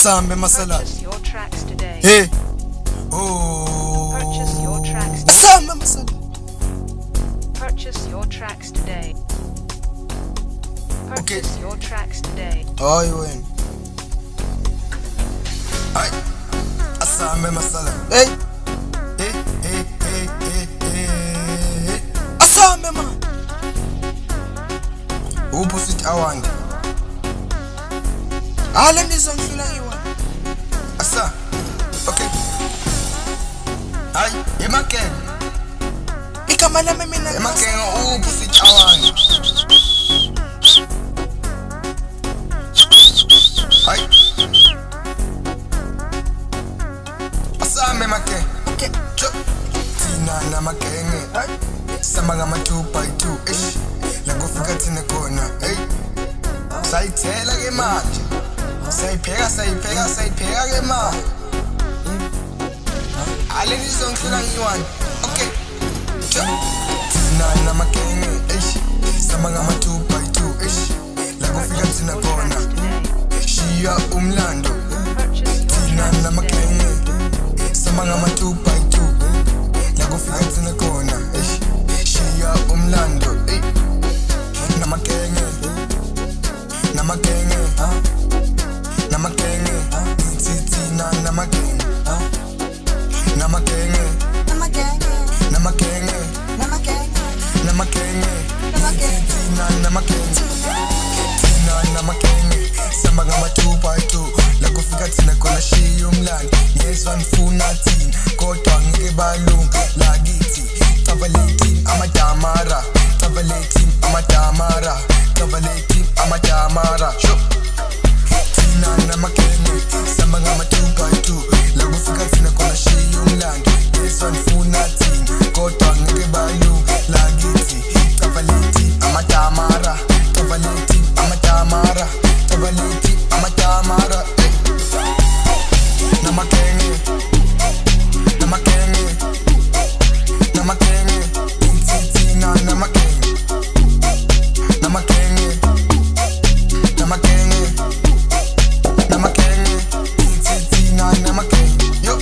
Asambe masala. Purchase your tracks today. Hey. Oh. Purchase your tracks today. Asambe masala. Purchase your tracks today. Purchase your tracks today. Hayi wena. Ay. Asambe masala. Hey. Hey. Asambe man. Opposite awande. Ale nizongifila yiwa. Asa. Okay. Ay, emakeng. Igama lami mina emakeng opposite awande. Ay. Asambe makeng. Okay. Tina na makenge. Ay. Sama ngama 2x2. Ish. La kufika thina khona. Hey. Sayithela ke manje. Sayipheka ke manje. Ale nizongifila ngiwani. Okay. Tina na makenge. Ish. Sama ngama 2x2. Ish. La kufika thina khona. Shiya umlando. Tina na makenge. Sama ngama 2x2. La kufika thina khona. Ish. Shiya umlando. Namakenge. Namakenge. Namakenge. Tina namakenge. Namakenge. Namakenge. Namakenge. Tina namakenge. Tina namakenge. Samba ngama 2x2. La kufika thina khona shiya umlando. Yezwa ngifuna thina kodwa ngeke balunga lakithi. Tavalethi amadamara. Tavalethi amadamara. Tavalethi amadamara. Tina namakenge. Samba ngama 2x2. La kufika thina khona shiya umlando. Yezwa ngifuna thina kodwa ngeke balunga lakithi. Tavalethi amadamara. Tavalethi amadamara. Tavalethi amadamara. Namakenge. Namakenge. Namakenge. Tina namakenge. Namakenge. Namakenge. Namakenge. Tina namakenge. Yo.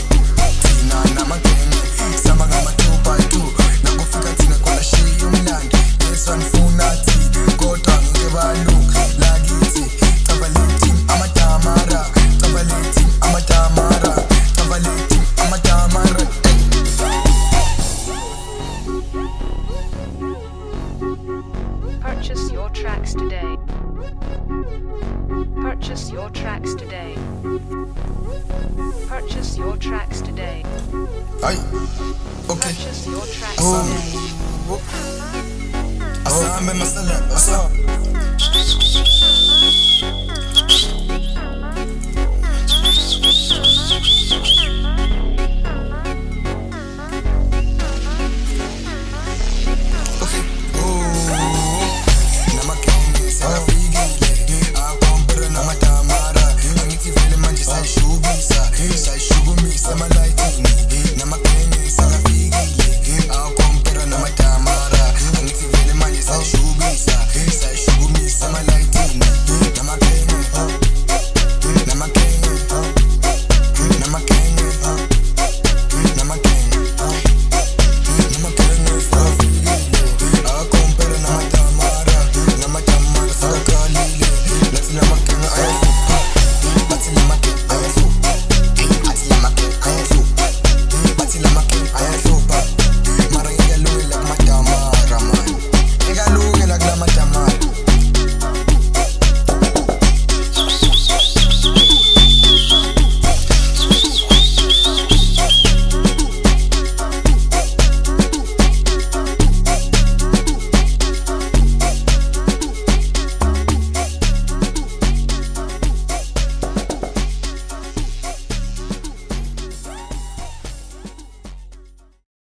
Tina namakenge. Samba ngama 2x2. La kufika thina khona shiya umlando. Yezwa ngifuna thina kodwa ngeke balunga lakithi. Tavalethi amadamara. Tavalethi amadamara. Tavalethi amadamara. Purchase your tracks today. Purchase your tracks today. Purchase your tracks today. Ay. Okay. Purchase your tracks Oh. today. Asambe masala. Asa.